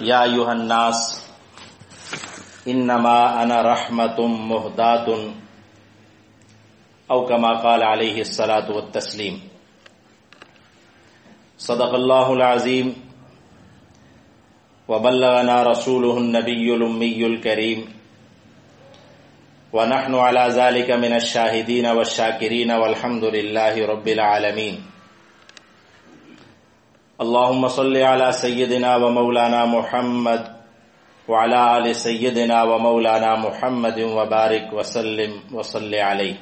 یا ایھا الناس انما انا رحمۃ مہداۃ او کما قال علیہ الصلاۃ والتسلیم۔ صدق اللہ العظیم وبلغنا رسولہ النبی الامی الکریم ونحن علی ذلک من الشاہدین والشاکرین والحمد للہ رب العالمین۔ اللہم صل علی سیدنا و مولانا محمد وعلی آل سیدنا و مولانا محمد وبارک وسلم وصل علیہ۔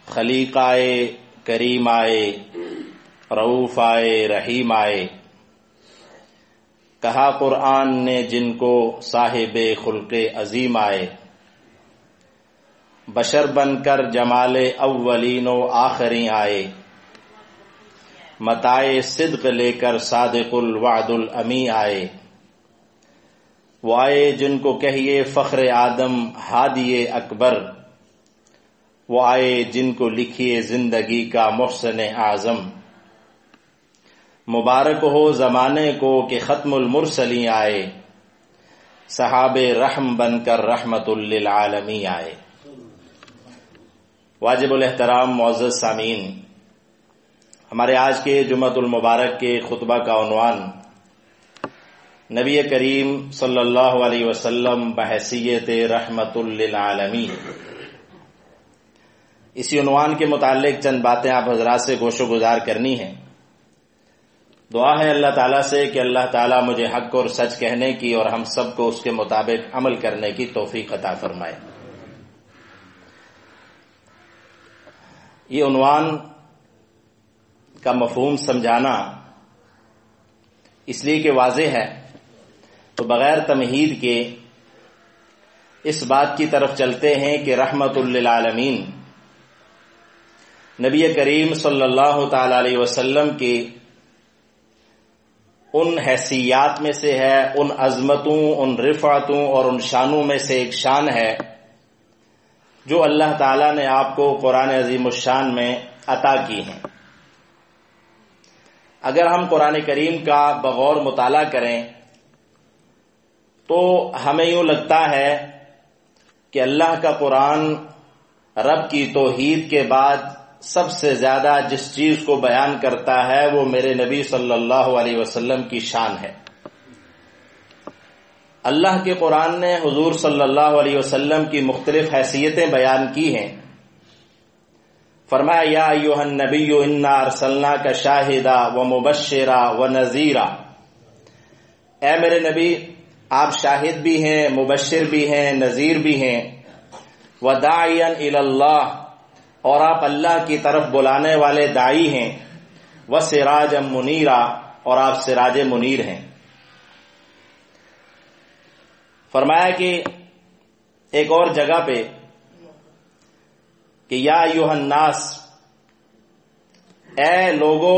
خلیق آئے، کریم آئے، رؤوف آئے، رحیم آئے، کہا قرآن نے جن کو صاحب خلق عظیم آئے، بشر بن کر جمال اولین و آخرین آئے، متاع صدق لے کر صادق الوعد الامی آئے، وہ آئے جن کو کہیے فخر آدم ہادی اکبر، وہ آئے جن کو لکھیے زندگی کا محسن اعظم، مبارک ہو زمانے کو کہ ختم المرسلین آئے، صحاب رحم بن کر رحمت للعالمین آئے۔ واجب الاحترام معزز سامعین، ہمارے آج کے جمعۃ المبارک کے خطبہ کا عنوان نبی کریم صلی اللہ علیہ وسلم بحیثیت رحمت للعالمین۔ اسی عنوان کے متعلق چند باتیں آپ حضرات سے گوش و گزار کرنی ہیں۔ دعا ہے اللہ تعالیٰ سے کہ اللہ تعالیٰ مجھے حق اور سچ کہنے کی اور ہم سب کو اس کے مطابق عمل کرنے کی توفیق عطا فرمائے۔ یہ عنوان کا مفہوم سمجھانا اس لیے کہ واضح ہے، تو بغیر تمہید کے اس بات کی طرف چلتے ہیں کہ رحمت للعالمین نبی کریم صلی اللہ تعالی علیہ وسلم کی ان حیثیات میں سے ہے، ان عظمتوں، ان رفعتوں اور ان شانوں میں سے ایک شان ہے جو اللہ تعالیٰ نے آپ کو قرآن عظیم الشان میں عطا کی ہیں۔ اگر ہم قرآن کریم کا بغور مطالعہ کریں تو ہمیں یوں لگتا ہے کہ اللہ کا قرآن رب کی توحید کے بعد سب سے زیادہ جس چیز کو بیان کرتا ہے وہ میرے نبی صلی اللہ علیہ وسلم کی شان ہے۔ اللہ کے قرآن نے حضور صلی اللہ علیہ وسلم کی مختلف حیثیتیں بیان کی ہیں۔ فرمایا یا ایھا النبی انا ارسلناک شاہدا ومبشرا ونذیرا، اے میرے نبی آپ شاہد بھی ہیں، مبشر بھی ہیں، نذیر بھی ہیں، وداعیا الی اللہ، اور آپ اللہ کی طرف بلانے والے داعی ہیں، وسراجا منیرا، اور آپ سراج منیر ہیں۔ فرمایا کہ ایک اور جگہ پہ کہ یا ایھا الناس، اے لوگو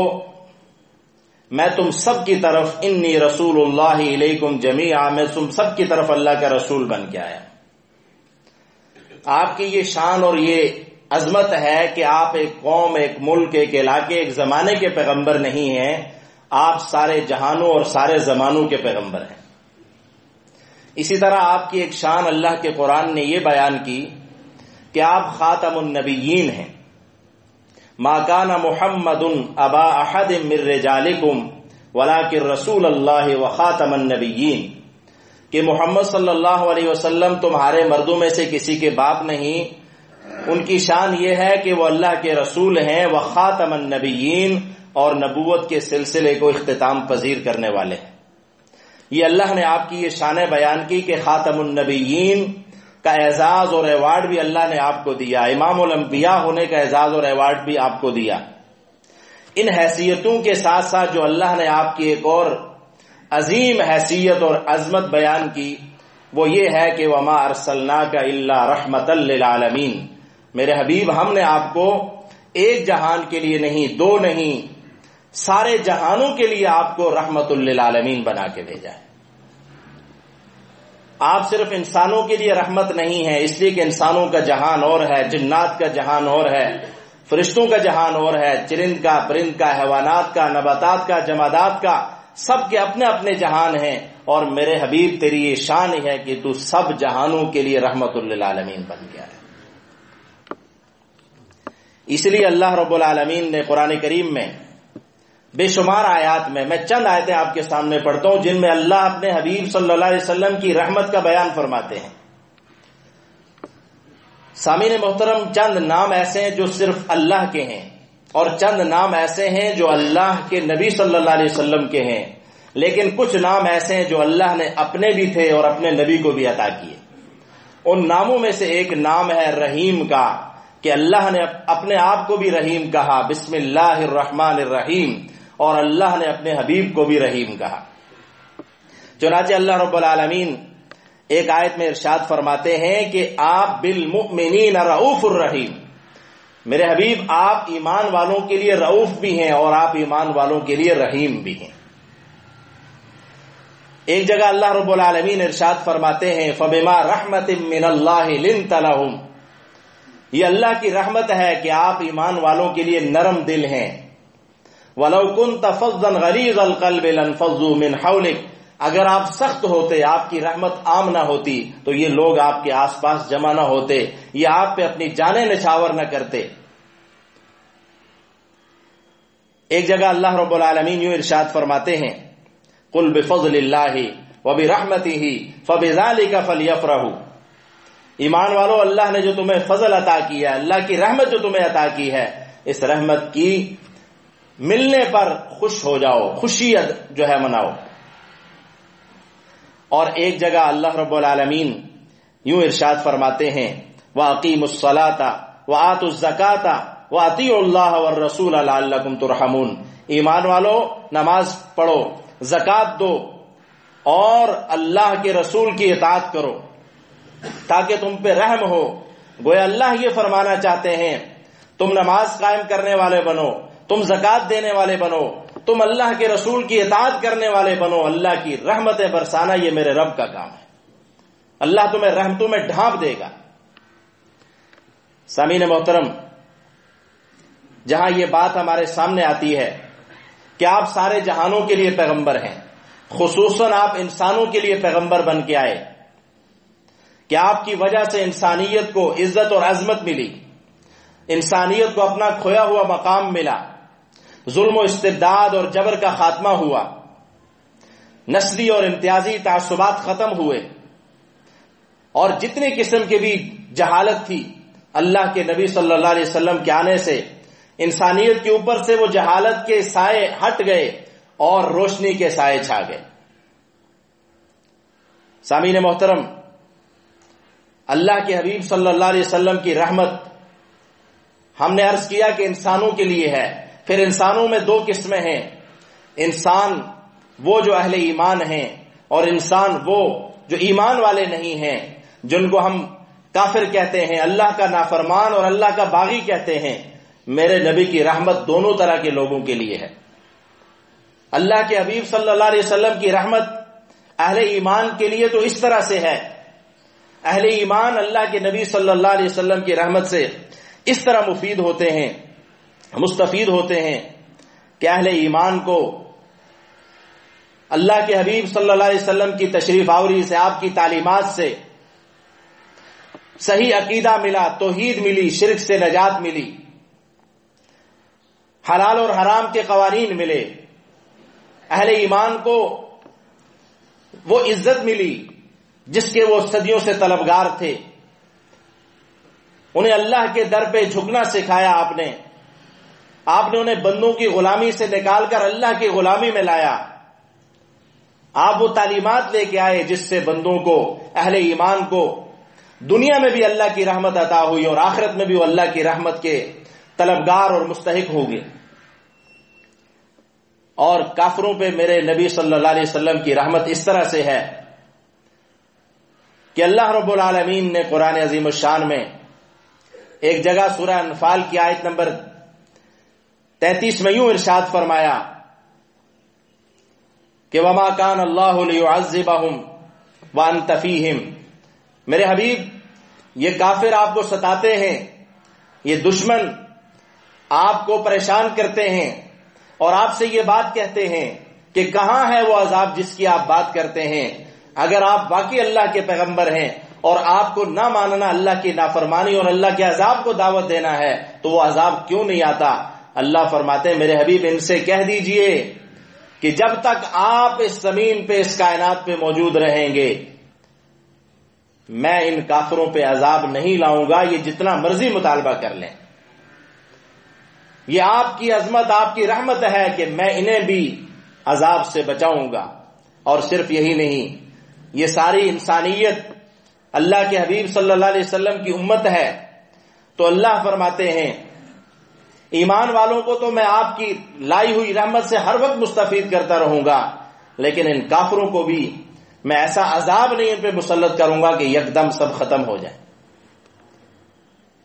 میں تم سب کی طرف انی رسول اللہ الیکم جمیعا، میں تم سب کی طرف اللہ کا رسول بن کے آیا۔ آپ کی یہ شان اور یہ عظمت ہے کہ آپ ایک قوم، ایک ملک، ایک علاقے، ایک زمانے کے پیغمبر نہیں ہیں، آپ سارے جہانوں اور سارے زمانوں کے پیغمبر ہیں۔ اسی طرح آپ کی ایک شان اللہ کے قرآن نے یہ بیان کی کہ آپ خاتم النبیین ہیں۔ ما کان محمد ابا احد من رجالکم ولکن رسول اللہ وخاتم النبیین، کہ محمد صلی اللہ علیہ وسلم تمہارے مردوں میں سے کسی کے باپ نہیں، ان کی شان یہ ہے کہ وہ اللہ کے رسول ہیں، وخاتم النبیین، اور نبوت کے سلسلے کو اختتام پذیر کرنے والے ہیں۔ یہ اللہ نے آپ کی یہ شانیں بیان کی کہ خاتم النبیین کا اعزاز اور ایوارڈ بھی اللہ نے آپ کو دیا، امام الانبیاء ہونے کا اعزاز اور ایوارڈ بھی آپ کو دیا۔ ان حیثیتوں کے ساتھ ساتھ جو اللہ نے آپ کی ایک اور عظیم حیثیت اور عظمت بیان کی وہ یہ ہے کہ وما ارسلناک الا رحمۃ للعالمین، میرے حبیب ہم نے آپ کو ایک جہان کے لیے نہیں، دو نہیں، سارے جہانوں کے لیے آپ کو رحمت للعالمین بنا کے بھیجا ہے۔ آپ صرف انسانوں کے لیے رحمت نہیں ہے، اس لیے کہ انسانوں کا جہان اور ہے، جنات کا جہان اور ہے، فرشتوں کا جہان اور ہے، چرند کا، پرند کا، حیوانات کا، نباتات کا، جمادات کا، سب کے اپنے اپنے جہان ہیں، اور میرے حبیب تیری یہ شان ہے کہ تو سب جہانوں کے لیے رحمت للعالمین بن گیا ہے۔ اس لیے اللہ رب العالمین نے قرآن کریم میں بے شمار آیات میں چند آیتیں آپ کے سامنے پڑھتا ہوں جن میں اللہ اپنے حبیب صلی اللہ علیہ وسلم کی رحمت کا بیان فرماتے ہیں۔ سامعین محترم، چند نام ایسے ہیں جو صرف اللہ کے ہیں، اور چند نام ایسے ہیں جو اللہ کے نبی صلی اللہ علیہ وسلم کے ہیں، لیکن کچھ نام ایسے ہیں جو اللہ نے اپنے بھی تھے اور اپنے نبی کو بھی عطا کیے۔ ان ناموں میں سے ایک نام ہے رحیم کا، کہ اللہ نے اپنے آپ کو بھی رحیم کہا، بسم اللہ الرحمن الرحیم، اور اللہ نے اپنے حبیب کو بھی رحیم کہا۔ چنانچہ اللہ رب العالمین ایک آیت میں ارشاد فرماتے ہیں کہ آپ بالمؤمنین رؤوف الرحیم، میرے حبیب آپ ایمان والوں کے لیے رؤوف بھی ہیں اور آپ ایمان والوں کے لیے رحیم بھی ہیں۔ ایک جگہ اللہ رب العالمین ارشاد فرماتے ہیں فبما رحمت من اللہ لنت لہم، یہ اللہ کی رحمت ہے کہ آپ ایمان والوں کے لیے نرم دل ہیں۔ وَلَوْ كُنْتَ فَظًّا غَلِيظَ الْقَلْبِ لَانفَضُّوا مِنْ حَوْلِكَ، اگر آپ سخت ہوتے، آپ کی رحمت عام نہ ہوتی تو یہ لوگ آپ کے آس پاس جمع نہ ہوتے، یہ آپ پہ اپنی جانیں نچھاور نہ کرتے۔ ایک جگہ اللہ رب العالمین یوں ارشاد فرماتے ہیں قُلْ بِفَضْلِ اللَّهِ وَبِرَحْمَتِهِ فَبِذَلِكَ فَلْيَفْرَحُوا، ایمان والو اللہ نے جو تمہیں فضل عطا کیا، اللہ کی رحمت جو تمہیں عطا کی ہے، اس رحمت کی ملنے پر خوش ہو جاؤ، خوشی جو ہے مناؤ۔ اور ایک جگہ اللہ رب العالمین یوں ارشاد فرماتے ہیں وَأَقِيمُوا الصَّلَاةَ وَآتُوا الزَّكَاةَ وَأَطِيعُوا اللَّهَ وَالرَّسُولَ لَعَلَّكُمْ تُرْحَمُونَ، ایمان والو نماز پڑھو، زکوٰۃ دو، اور اللہ کے رسول کی اطاعت کرو تاکہ تم پہ رحم ہو۔ گویا اللہ یہ فرمانا چاہتے ہیں تم نماز قائم کرنے والے بنو، تم زکوٰۃ دینے والے بنو، تم اللہ کے رسول کی اطاعت کرنے والے بنو، اللہ کی رحمتیں برسانا یہ میرے رب کا کام ہے، اللہ تمہیں رحمتوں میں ڈھانپ دے گا۔ سامعین محترم، جہاں یہ بات ہمارے سامنے آتی ہے کہ آپ سارے جہانوں کے لیے پیغمبر ہیں، خصوصاً آپ انسانوں کے لیے پیغمبر بن کے آئے، کہ آپ کی وجہ سے انسانیت کو عزت اور عظمت ملی، انسانیت کو اپنا کھویا ہوا مقام ملا، ظلم و استبداد اور جبر کا خاتمہ ہوا، نسلی اور امتیازی تعصبات ختم ہوئے، اور جتنی قسم کی بھی جہالت تھی اللہ کے نبی صلی اللہ علیہ وسلم کے آنے سے انسانیت کے اوپر سے وہ جہالت کے سائے ہٹ گئے اور روشنی کے سائے چھا گئے۔ سامعین محترم، اللہ کے حبیب صلی اللہ علیہ وسلم کی رحمت ہم نے عرض کیا کہ انسانوں کے لیے ہے۔ پھر انسانوں میں دو قسمیں ہیں، انسان وہ جو اہل ایمان ہیں، اور انسان وہ جو ایمان والے نہیں ہیں، جن کو ہم کافر کہتے ہیں، اللہ کا نافرمان اور اللہ کا باغی کہتے ہیں۔ میرے نبی کی رحمت دونوں طرح کے لوگوں کے لیے ہے۔ اللہ کے حبیب صلی اللہ علیہ وسلم کی رحمت اہل ایمان کے لیے تو اس طرح سے ہے، اہل ایمان اللہ کے نبی صلی اللہ علیہ وسلم کی رحمت سے اس طرح مفید ہوتے ہیں، مستفید ہوتے ہیں کہ اہل ایمان کو اللہ کے حبیب صلی اللہ علیہ وسلم کی تشریف آوری سے، آپ کی تعلیمات سے صحیح عقیدہ ملا، توحید ملی، شرک سے نجات ملی، حلال اور حرام کے قوانین ملے، اہل ایمان کو وہ عزت ملی جس کے وہ صدیوں سے طلبگار تھے، انہیں اللہ کے در پہ جھکنا سکھایا آپ نے انہیں بندوں کی غلامی سے نکال کر اللہ کی غلامی میں لایا، آپ وہ تعلیمات لے کے آئے جس سے بندوں کو، اہل ایمان کو دنیا میں بھی اللہ کی رحمت عطا ہوئی اور آخرت میں بھی وہ اللہ کی رحمت کے طلبگار اور مستحق ہوں گے۔ اور کافروں پہ میرے نبی صلی اللہ علیہ وسلم کی رحمت اس طرح سے ہے کہ اللہ رب العالمین نے قرآن عظیم الشان میں ایک جگہ سورہ انفال کی آیت نمبر 33 میں یوں ارشاد فرمایا کہ وَمَا كَانَ اللَّهُ لِيُعَذِّبَهُمْ وَأَنْتَ فِيهِمْ، میرے حبیب یہ کافر آپ کو ستاتے ہیں، یہ دشمن آپ کو پریشان کرتے ہیں اور آپ سے یہ بات کہتے ہیں کہ کہاں ہے وہ عذاب جس کی آپ بات کرتے ہیں؟ اگر آپ واقعی اللہ کے پیغمبر ہیں اور آپ کو نہ ماننا اللہ کی نافرمانی اور اللہ کے عذاب کو دعوت دینا ہے تو وہ عذاب کیوں نہیں آتا؟ اللہ فرماتے ہیں میرے حبیب ان سے کہہ دیجئے کہ جب تک آپ اس زمین پہ اس کائنات پہ موجود رہیں گے میں ان کافروں پہ عذاب نہیں لاؤں گا، یہ جتنا مرضی مطالبہ کر لیں۔ یہ آپ کی عظمت، آپ کی رحمت ہے کہ میں انہیں بھی عذاب سے بچاؤں گا۔ اور صرف یہی نہیں، یہ ساری انسانیت اللہ کے حبیب صلی اللہ علیہ وسلم کی امت ہے، تو اللہ فرماتے ہیں ایمان والوں کو تو میں آپ کی لائی ہوئی رحمت سے ہر وقت مستفید کرتا رہوں گا، لیکن ان کافروں کو بھی میں ایسا عذاب نہیں ان پہ مسلط کروں گا کہ یکدم سب ختم ہو جائے۔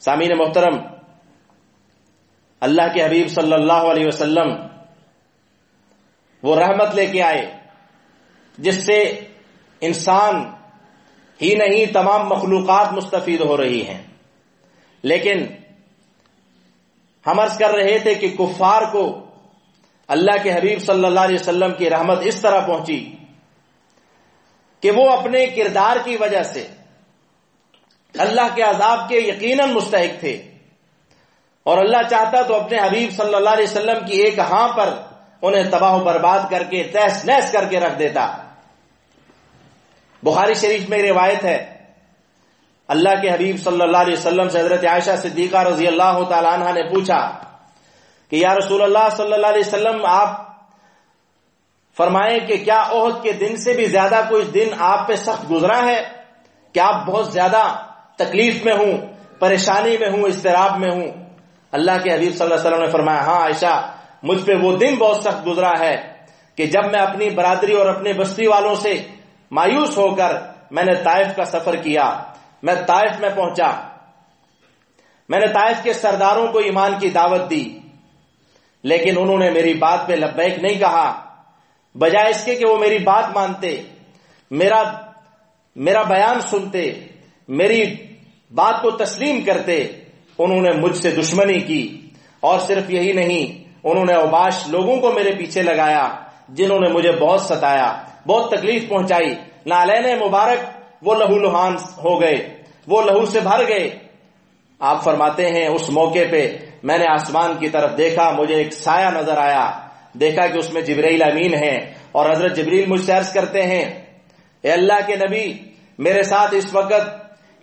سامعین محترم، اللہ کے حبیب صلی اللہ علیہ وسلم وہ رحمت لے کے آئے جس سے انسان ہی نہیں تمام مخلوقات مستفید ہو رہی ہیں، لیکن ہم عرض کر رہے تھے کہ کفار کو اللہ کے حبیب صلی اللہ علیہ وسلم کی رحمت اس طرح پہنچی کہ وہ اپنے کردار کی وجہ سے اللہ کے عذاب کے یقیناً مستحق تھے، اور اللہ چاہتا تو اپنے حبیب صلی اللہ علیہ وسلم کی ایک ہاں پر انہیں تباہ و برباد کر کے تہس نہس کر کے رکھ دیتا۔ بخاری شریف میں روایت ہے، اللہ کے حبیب صلی اللہ علیہ وسلم سے حضرت عائشہ صدیقہ رضی اللہ تعالی عنہ نے پوچھا کہ یا رسول اللہ صلی اللہ علیہ وسلم آپ فرمائیں کہ کیا احد کے دن سے بھی زیادہ کوئی دن آپ پہ سخت گزرا ہے؟ کیا آپ بہت زیادہ تکلیف میں ہوں، پریشانی میں ہوں، اضطراب میں ہوں؟ اللہ کے حبیب صلی اللہ علیہ وسلم نے فرمایا ہاں عائشہ، مجھ پہ وہ دن بہت سخت گزرا ہے کہ جب میں اپنی برادری اور اپنے بستی والوں سے مایوس ہو کر میں نے طائف کا سفر کیا، میں طائف میں پہنچا، میں نے طائف کے سرداروں کو ایمان کی دعوت دی، لیکن انہوں نے میری بات پہ لبیک نہیں کہا، بجائے اس کے کہ وہ میری بات مانتے، میرا بیان سنتے، میری بات کو تسلیم کرتے، انہوں نے مجھ سے دشمنی کی۔ اور صرف یہی نہیں، انہوں نے اوباش لوگوں کو میرے پیچھے لگایا جنہوں نے مجھے بہت ستایا، بہت تکلیف پہنچائی، نالین مبارک وہ لہو لہان ہو گئے، وہ لہو سے بھر گئے۔ آپ فرماتے ہیں اس موقع پہ میں نے آسمان کی طرف دیکھا، مجھے ایک سایہ نظر آیا، دیکھا کہ اس میں جبرائیل امین ہے، اور حضرت جبریل مجھ سے عرض کرتے ہیں اے اللہ کے نبی، میرے ساتھ اس وقت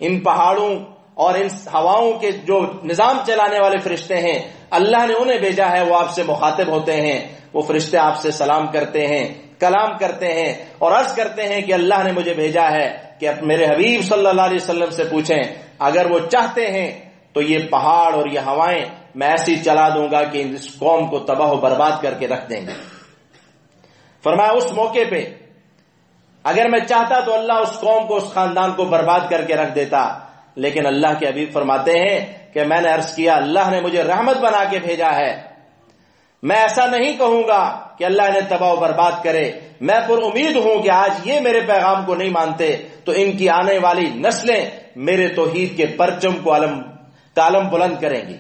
ان پہاڑوں اور ان ہواؤں کے جو نظام چلانے والے فرشتے ہیں اللہ نے انہیں بھیجا ہے، وہ آپ سے مخاطب ہوتے ہیں، وہ فرشتے آپ سے سلام کرتے ہیں، کلام کرتے ہیں اور عرض کرتے ہیں کہ اللہ نے مجھے بھیجا ہے کہ میرے حبیب صلی اللہ علیہ وسلم سے پوچھیں اگر وہ چاہتے ہیں تو یہ پہاڑ اور یہ ہوائیں میں ایسی چلا دوں گا کہ اس قوم کو تباہ و برباد کر کے رکھ دیں گے۔ فرمایا اس موقع پہ اگر میں چاہتا تو اللہ اس قوم کو، اس خاندان کو برباد کر کے رکھ دیتا، لیکن اللہ کے حبیب فرماتے ہیں کہ میں نے عرض کیا اللہ نے مجھے رحمت بنا کے بھیجا ہے، میں ایسا نہیں کہوں گا کہ اللہ انہیں تباہ و برباد کرے، میں پر امید ہوں کہ آج یہ میرے پیغام کو نہیں مانتے تو ان کی آنے والی نسلیں میرے توحید کے پرچم کو عالم بلند کریں گی۔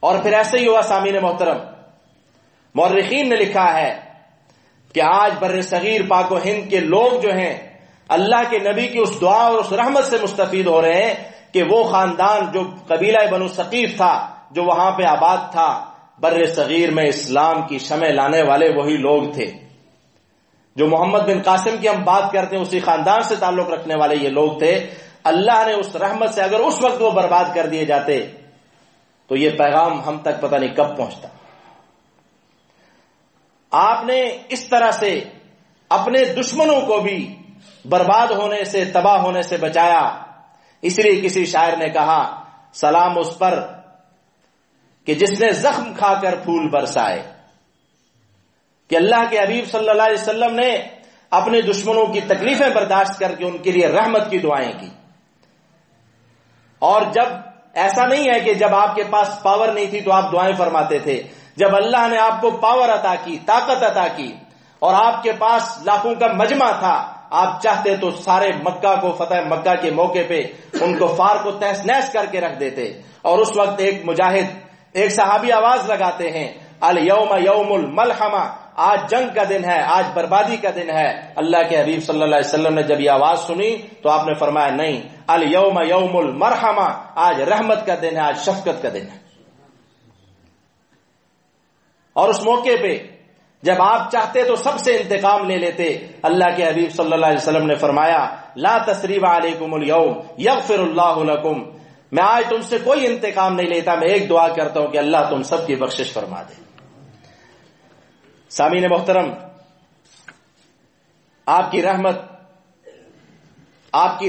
اور پھر ایسے ہی ہوا سامعین محترم، مورخین نے لکھا ہے کہ آج بر صغیر پاک و ہند کے لوگ جو ہیں اللہ کے نبی کی اس دعا اور اس رحمت سے مستفید ہو رہے ہیں کہ وہ خاندان جو قبیلہ بنو ثقیف تھا، جو وہاں پہ آباد تھا، بر صغیر میں اسلام کی شمع لانے والے وہی لوگ تھے۔ جو محمد بن قاسم کی ہم بات کرتے ہیں اسی خاندان سے تعلق رکھنے والے یہ لوگ تھے۔ اللہ نے اس رحمت سے اگر اس وقت وہ برباد کر دیے جاتے تو یہ پیغام ہم تک پتہ نہیں کب پہنچتا۔ آپ نے اس طرح سے اپنے دشمنوں کو بھی برباد ہونے سے، تباہ ہونے سے بچایا۔ اس لیے کسی شاعر نے کہا سلام اس پر کہ جس نے زخم کھا کر پھول برسائے، کہ اللہ کے حبیب صلی اللہ علیہ وسلم نے اپنے دشمنوں کی تکلیفیں برداشت کر کے ان کے لیے رحمت کی دعائیں کی۔ اور جب ایسا نہیں ہے کہ جب آپ کے پاس پاور نہیں تھی تو آپ دعائیں فرماتے تھے، جب اللہ نے آپ کو پاور عطا کی، طاقت عطا کی اور آپ کے پاس لاکھوں کا مجمع تھا، آپ چاہتے تو سارے مکہ کو، فتح مکہ کے موقع پہ ان کفار کو تہس نہس کر کے رکھ دیتے. اور اس وقت ایک مجاہد، ایک صحابی آواز لگاتے ہیں، الیوم یوم الملحمہ، آج جنگ کا دن ہے، آج بربادی کا دن ہے. اللہ کے حبیب صلی اللہ علیہ وسلم نے جب یہ آواز سنی تو آپ نے فرمایا نہیں، الیوم یوم المرحمہ، آج رحمت کا دن ہے، آج شفقت کا دن ہے. اور اس موقع پہ جب آپ چاہتے تو سب سے انتقام لے لیتے. اللہ کے حبیب صلی اللہ علیہ وسلم نے فرمایا لا تثریب علیکم اليوم یغفر اللہ لکم، میں آج تم سے کوئی انتقام نہیں لیتا، میں ایک دعا کرتا ہوں کہ اللہ تم سب کی بخشش فرما دے. سامعین محترم، آپ کی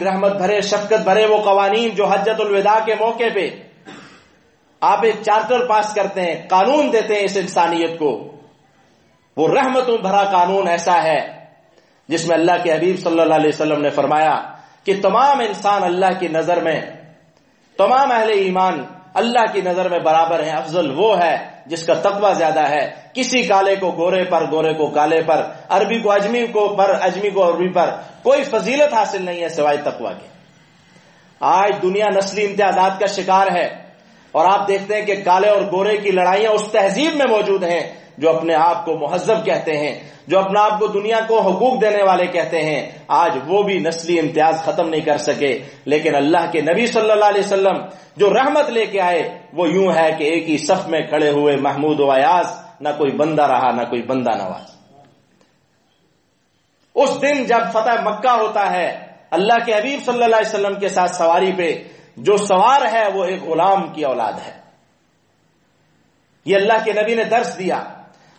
رحمت بھرے، شفقت بھرے وہ قوانین جو حجۃ الوداع کے موقع پہ آپ ایک چارٹر پاس کرتے ہیں، قانون دیتے ہیں اس انسانیت کو، وہ رحمتوں بھرا قانون ایسا ہے جس میں اللہ کے حبیب صلی اللہ علیہ وسلم نے فرمایا کہ تمام انسان اللہ کی نظر میں، تمام اہل ایمان اللہ کی نظر میں برابر ہیں. افضل وہ ہے جس کا تقوی زیادہ ہے. کسی کالے کو گورے پر، گورے کو کالے پر، عربی کو اجمی پر، اجمی کو عربی پر کوئی فضیلت حاصل نہیں ہے سوائے تقوی کے. آج دنیا نسلی امتیازات کا شکار ہے، اور آپ دیکھتے ہیں کہ کالے اور گورے کی لڑائیاں اس تہذیب میں موجود ہیں جو اپنے آپ کو مہذب کہتے ہیں، جو اپنے آپ کو دنیا کو حقوق دینے والے کہتے ہیں. آج وہ بھی نسلی امتیاز ختم نہیں کر سکے. لیکن اللہ کے نبی صلی اللہ علیہ وسلم جو رحمت لے کے آئے وہ یوں ہے کہ ایک ہی صف میں کھڑے ہوئے محمود و ایاز، نہ کوئی بندہ رہا نہ کوئی بندہ نواز. اس دن جب فتح مکہ ہوتا ہے، اللہ کے حبیب صلی اللہ علیہ وسلم کے ساتھ سواری پہ جو سوار ہے وہ ایک غلام کی اولاد ہے. یہ اللہ کے نبی نے درس دیا.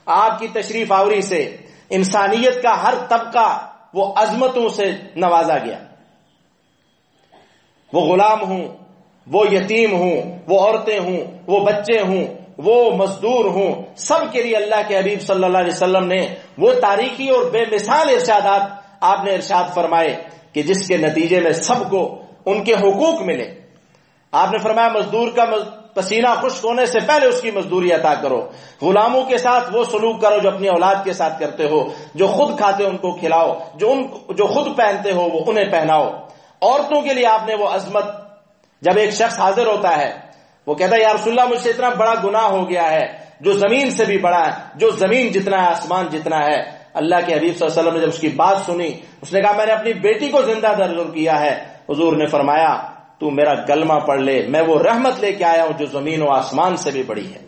آپ کی تشریف آوری سے انسانیت کا ہر طبقہ وہ عظمتوں سے نوازا گیا. وہ غلام ہوں، وہ یتیم ہوں، وہ عورتیں ہوں، وہ بچے ہوں، وہ مزدور ہوں، سب کے لیے اللہ کے حبیب صلی اللہ علیہ وسلم نے وہ تاریخی اور بے مثال ارشادات آپ نے ارشاد فرمائے کہ جس کے نتیجے میں سب کو ان کے حقوق ملے. آپ نے فرمایا مزدور کا پسینہ خشک ہونے سے پہلے اس کی مزدوری عطا کرو. غلاموں کے ساتھ وہ سلوک کرو جو اپنی اولاد کے ساتھ کرتے ہو. جو خود کھاتے ان کو کھلاؤ، جو خود پہنتے ہو وہ انہیں پہناؤ. عورتوں کے لیے آپ نے وہ عظمت، جب ایک شخص حاضر ہوتا ہے وہ کہتا ہے یا رسول اللہ مجھ سے اتنا بڑا گناہ ہو گیا ہے جو زمین سے بھی بڑا ہے، جو زمین جتنا ہے آسمان جتنا ہے. اللہ کے حبیب صلی اللہ علیہ وسلم نے جب اس کی بات سنی، اس نے کہا میں نے اپنی بیٹی کو زندہ درگور کیا ہے. حضور نے فرمایا تو میرا کلمہ پڑھ لے، میں وہ رحمت لے کے آیا ہوں جو زمین و آسمان سے بھی بڑی ہے.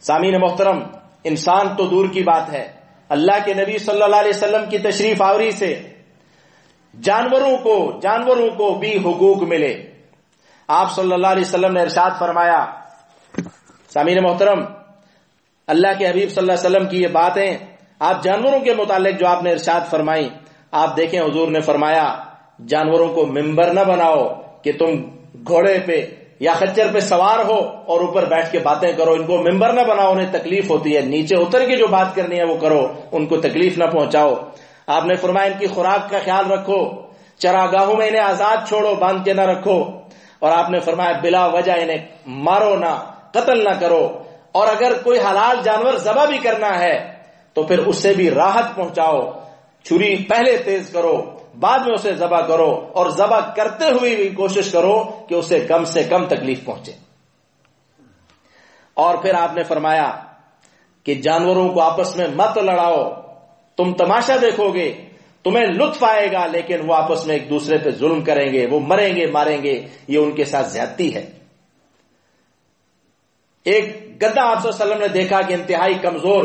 سامعین محترم، انسان تو دور کی بات ہے، اللہ کے نبی صلی اللہ علیہ وسلم کی تشریف آوری سے جانوروں کو بھی حقوق ملے. آپ صلی اللہ علیہ وسلم نے ارشاد فرمایا، سامعین محترم، اللہ کے حبیب صلی اللہ علیہ وسلم کی یہ باتیں آپ جانوروں کے متعلق جو آپ نے ارشاد فرمائی، آپ دیکھیں حضور نے فرمایا جانوروں کو ممبر نہ بناؤ کہ تم گھوڑے پہ یا خچر پہ سوار ہو اور اوپر بیٹھ کے باتیں کرو. ان کو ممبر نہ بناؤ، انہیں تکلیف ہوتی ہے. نیچے اتر کے جو بات کرنی ہے وہ کرو، ان کو تکلیف نہ پہنچاؤ. آپ نے فرمایا ان کی خوراک کا خیال رکھو، چراگاہوں میں انہیں آزاد چھوڑو، باندھ کے نہ رکھو. اور آپ نے فرمایا بلا وجہ انہیں مارو نہ، قتل نہ کرو. اور اگر کوئی حلال جانور ذبح بھی کرنا ہے تو پھر اسے بھی راحت پہنچاؤ. چھری پہلے تیز کرو، بعد میں اسے ذبح کرو، اور ذبح کرتے ہوئے بھی کوشش کرو کہ اسے کم سے کم تکلیف پہنچے. اور پھر آپ نے فرمایا کہ جانوروں کو آپس میں مت لڑاؤ، تم تماشا دیکھو گے، تمہیں لطف آئے گا، لیکن وہ آپس میں ایک دوسرے پہ ظلم کریں گے، وہ مریں گے ماریں گے، یہ ان کے ساتھ زیادتی ہے. ایک گدھا آپ صلی اللہ علیہ وسلم نے دیکھا کہ انتہائی کمزور،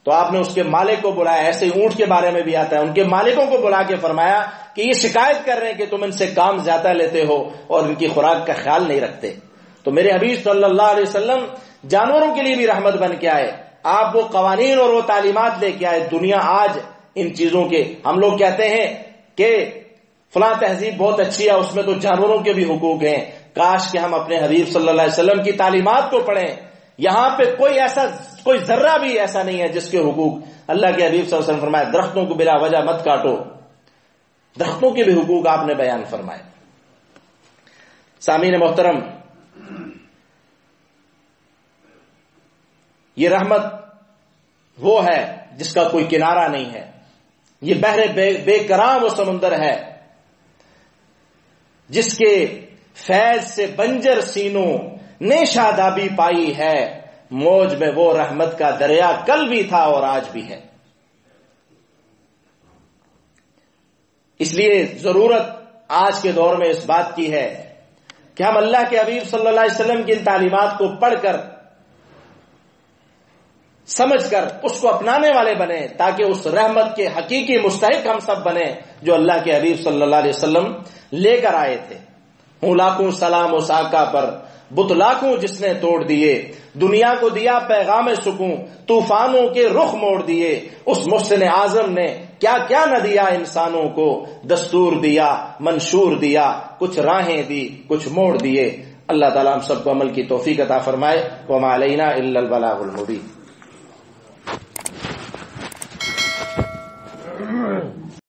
تو آپ نے اس کے مالک کو بلایا. ایسے ہی اونٹ کے بارے میں بھی آتا ہے، ان کے مالکوں کو بلا کے فرمایا کہ یہ شکایت کر رہے ہیں کہ تم ان سے کام زیادہ لیتے ہو اور ان کی خوراک کا خیال نہیں رکھتے. تو میرے حبیب صلی اللہ علیہ وسلم جانوروں کے لیے بھی رحمت بن کے آئے. آپ وہ قوانین اور وہ تعلیمات لے کے آئے. دنیا آج ان چیزوں کے، ہم لوگ کہتے ہیں کہ فلاں تہذیب بہت اچھی ہے، اس میں تو جانوروں کے بھی حقوق ہیں. کاش کہ ہم اپنے حبیب صلی اللہ علیہ وسلم کی تعلیمات کو پڑھیں. یہاں پہ کوئی ذرہ بھی ایسا نہیں ہے جس کے حقوق، اللہ کے حبیب صلی اللہ علیہ وسلم فرمایا درختوں کو بلا وجہ مت کاٹو. درختوں کے بھی حقوق آپ نے بیان فرمائے. سامعین محترم، یہ رحمت وہ ہے جس کا کوئی کنارہ نہیں ہے. یہ بحر بے کرام و سمندر ہے جس کے فیض سے بنجر سینوں نے شادابی پائی ہے، موج میں وہ رحمت کا دریا کل بھی تھا اور آج بھی ہے۔ اس لیے ضرورت آج کے دور میں اس بات کی ہے کہ ہم اللہ کے حبیب صلی اللہ علیہ وسلم کی ان تعلیمات کو پڑھ کر، سمجھ کر اس کو اپنانے والے بنیں، تاکہ اس رحمت کے حقیقی مستحق ہم سب بنیں جو اللہ کے حبیب صلی اللہ علیہ وسلم لے کر آئے تھے۔ ہوں لاکھوں سلام اس آقا پر، بت لاکھوں جس نے توڑ دیے، دنیا کو دیا پیغام سکون، طوفانوں کے رخ موڑ دیے۔ اس محسن اعظم نے کیا کیا نہ دیا انسانوں کو، دستور دیا، منشور دیا، کچھ راہیں دی، کچھ موڑ دیے۔ اللہ تعالیٰ ہم سب کو عمل کی توفیق عطا فرمائے۔ وما علینا الا البلاغ المبین۔